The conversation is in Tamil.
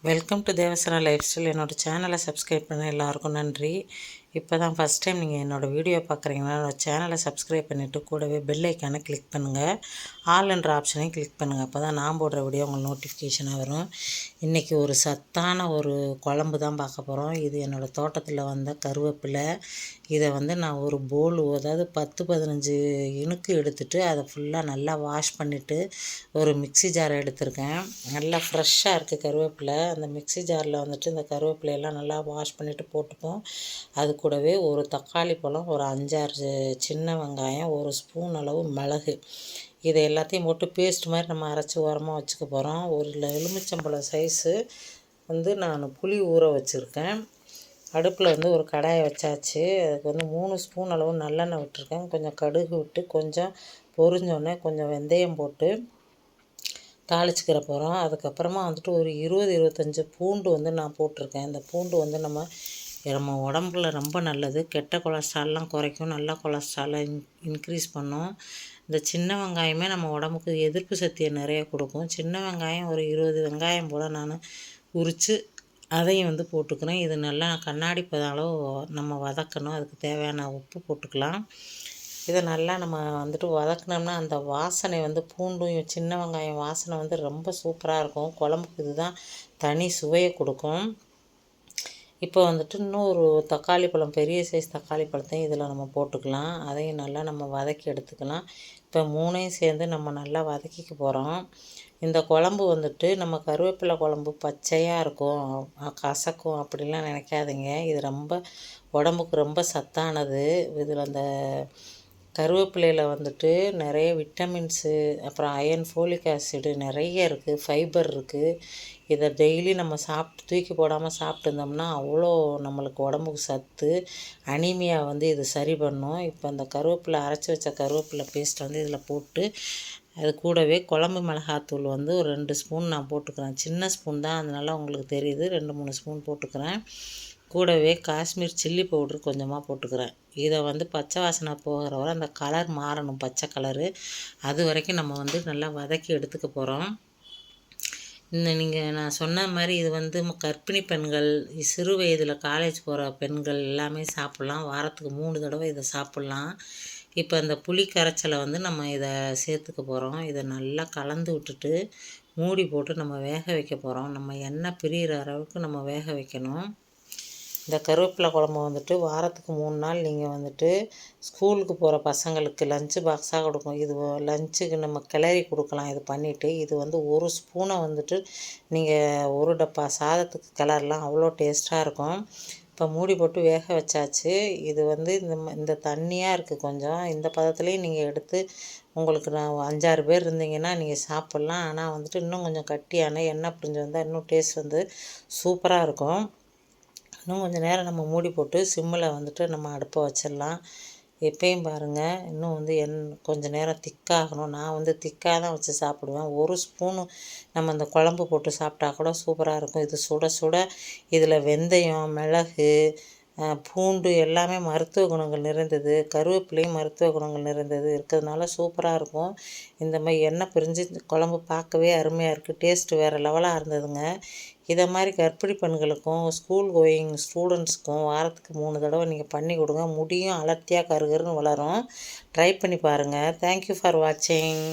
Welcome to Devasara lifestyle. என்னோடய சேனலை சப்ஸ்கிரைப் பண்ண எல்லாருக்கும் நன்றி. இப்போ தான் ஃபஸ்ட் டைம் நீங்கள் என்னோடய வீடியோ பார்க்குறீங்கன்னா என்னோடய சேனலை சப்ஸ்கிரைப் பண்ணிவிட்டு கூடவே பெல் ஐக்கானை கிளிக் பண்ணுங்கள். ஆல்ன்ற ஆப்ஷனையும் கிளிக் பண்ணுங்கள். அப்போ தான் நான் போடுற வீடியோ உங்களுக்கு நோட்டிஃபிகேஷனாக வரும். இன்றைக்கி ஒரு சத்தான ஒரு குழம்பு தான் பார்க்க போகிறோம். இது என்னோடய தோட்டத்தில் வந்த கருவேப்பிலை. இதை நான் ஒரு போல், அதாவது 10-15 இனுக்கு எடுத்துகிட்டு அதை ஃபுல்லாக நல்லா வாஷ் பண்ணிவிட்டு ஒரு மிக்ஸி ஜாரை எடுத்திருக்கேன். நல்லா ஃப்ரெஷ்ஷாக இருக்குது கருவேப்பிலை. அந்த மிக்ஸி ஜாரில் இந்த கருவேப்பிலையெல்லாம் நல்லா வாஷ் பண்ணிவிட்டு போட்டுப்போம். அது கூடவே ஒரு தக்காளி பழம், ஒரு 5-6 சின்ன வெங்காயம், ஒரு ஸ்பூன் அளவு மிளகு, இதை எல்லாத்தையும் போட்டு பேஸ்ட் மாதிரி நம்ம அரைச்சி ஓரமாக வச்சுக்க போகிறோம். ஒரு எலுமிச்சம்பழம் சைஸு நான் புளி ஊற வச்சுருக்கேன். அடுப்பில் ஒரு கடாயை வச்சாச்சு. அதுக்கு 3 ஸ்பூன் அளவு நல்லெண்ணெய் விட்டுருக்கேன். கொஞ்சம் கடுகு விட்டு கொஞ்சம் பொரிஞ்சோடனே கொஞ்சம் வெந்தயம் போட்டு தாளிச்சுக்கிற போகிறோம். அதுக்கப்புறமா ஒரு 20-25 பூண்டு நான் போட்டிருக்கேன். இந்த பூண்டு நம்ம உடம்புல ரொம்ப நல்லது. கெட்ட கொலஸ்ட்ரால்லாம் குறைக்கும், நல்ல கொலஸ்ட்ராலை இன்க்ரீஸ் பண்ணும். இந்த சின்ன வெங்காயமே நம்ம உடம்புக்கு எதிர்ப்பு சக்தியை நிறைய கொடுக்கும். சின்ன வெங்காயம் ஒரு 20 வெங்காயம் போல் நான் உரித்து அதையும் போட்டுக்கிறேன். இது நல்லா கண்ணாடி பதம் அளவு நம்ம வதக்கணும். அதுக்கு தேவையான உப்பு போட்டுக்கலாம். இதை நல்லா நம்ம வதக்கினோம்னா அந்த வாசனை பூண்டும் சின்ன வெங்காயம் வாசனை ரொம்ப சூப்பராக இருக்கும். குழம்புக்கு இதுதான் தனி சுவையை கொடுக்கும். இப்போ இன்னும் ஒரு தக்காளி பழம், பெரிய சைஸ் தக்காளி பழத்தையும் இதில் நம்ம போட்டுக்கலாம். அதையும் நல்லா நம்ம வதக்கி எடுத்துக்கலாம். இப்போ 3ஐயும் சேர்ந்து நம்ம நல்லா வதக்கிக்க போகிறோம். இந்த குழம்பு நம்ம கருவேப்பிலை குழம்பு பச்சையாக இருக்கும், கசக்கும் அப்படிலாம் நினைக்காதீங்க. இது ரொம்ப உடம்புக்கு ரொம்ப சத்தானது. இதில் அந்த கருவேப்பிலையில் நிறைய விட்டமின்ஸு, அப்புறம் அயன், ஃபோலிக் ஆசிடு நிறைய இருக்குது, ஃபைபர் இருக்குது. இதை டெய்லி நம்ம தூக்கி போடாமல் சாப்பிட்டு இருந்தோம்னா அவ்வளோ நம்மளுக்கு உடம்புக்கு சத்து. அனீமியா இது சரி பண்ணும். இப்போ அந்த கருவேப்பிலை அரைச்சி வச்ச கருவேப்பிலை பேஸ்ட்டை இதில் போட்டு அது கூடவே குழம்பு மிளகாத்தூள் ஒரு 2 ஸ்பூன் நான் போட்டுக்கிறேன். சின்ன ஸ்பூன் தான், அதனால உங்களுக்கு தெரியுது, 2-3 ஸ்பூன் போட்டுக்கிறேன். கூடவே காஷ்மீர் சில்லி பவுட்ரு கொஞ்சமாக போட்டுக்கிறேன். இதை பச்சை வாசனை போகிற வரை அந்த கலர் மாறணும், பச்சை கலரு, அது வரைக்கும் நம்ம நல்லா வதக்கி எடுத்துக்க போகிறோம். நான் சொன்ன மாதிரி இது கர்ப்பிணி பெண்கள், சிறு வயதில் காலேஜ் போகிற பெண்கள் எல்லாமே சாப்பிட்லாம். வாரத்துக்கு 3 தடவை இதை சாப்பிட்லாம். இப்போ அந்த புளி கரைச்சலை நம்ம இதை சேர்த்துக்க போகிறோம். இதை நல்லா கலந்து விட்டுட்டு மூடி போட்டு நம்ம வேக வைக்க போகிறோம். நம்ம எண்ணெய் பிரிகிற அளவுக்கு நம்ம வேக வைக்கணும். இந்த கருவேப்பிலை குழம்பு வாரத்துக்கு 3 நாள் நீங்கள் ஸ்கூலுக்கு போகிற பசங்களுக்கு லஞ்சு பாக்ஸாக கொடுக்கும். இது லஞ்சுக்கு நம்ம கிளறி கொடுக்கலாம். இது பண்ணிவிட்டு இது ஒரு ஸ்பூனை நீங்கள் ஒரு டப்பா சாதத்துக்கு கிளறலாம். அவ்வளோ டேஸ்ட்டாக இருக்கும். இப்போ மூடி போட்டு வேக வச்சாச்சு. இது இந்த தண்ணியாக இருக்குது கொஞ்சம். இந்த பதத்துலேயும் நீங்கள் எடுத்து உங்களுக்கு 5-6 பேர் இருந்தீங்கன்னா நீங்கள் சாப்பிட்லாம். ஆனால் இன்னும் கொஞ்சம் கட்டியான எண்ணெய் பிரிஞ்சு வந்தால் இன்னும் டேஸ்ட் சூப்பராக இருக்கும். இன்னும் கொஞ்சம் நேரம் நம்ம மூடி போட்டு சிம்மில் நம்ம அடுப்பை வச்சிடலாம். எப்பயும் பாருங்கள், இன்னும் கொஞ்சம் நேரம் திக்காகணும். நான் திக்காக தான் வச்சு சாப்பிடுவேன். ஒரு ஸ்பூனு நம்ம இந்த குழம்பு போட்டு சாப்பிட்டா கூட சூப்பராக இருக்கும். இது சுட சுட இதில் வெந்தயம், மிளகு, பூண்டு எல்லாமே மருத்துவ குணங்கள் நிறைந்தது. கருவேப்பிலையும் மருத்துவ குணங்கள் நிறைந்தது இருக்கிறதுனால சூப்பராக இருக்கும். இந்த மாதிரி எண்ணெய் பிரிஞ்சு குழம்பு பார்க்கவே அருமையாக இருக்குது. டேஸ்ட்டு வேறு லெவலாக இருந்ததுங்க. இதை மாதிரி கர்ப்பிணி பெண்களுக்கும் ஸ்கூல் கோயிங் ஸ்டூடெண்ட்ஸுக்கும் வாரத்துக்கு 3 தடவை நீங்கள் பண்ணி கொடுங்க. முடியும் அடர்த்தியாக கருகருன்னு வளரும். ட்ரை பண்ணி பாருங்கள். தேங்க்யூ ஃபார் வாட்சிங்.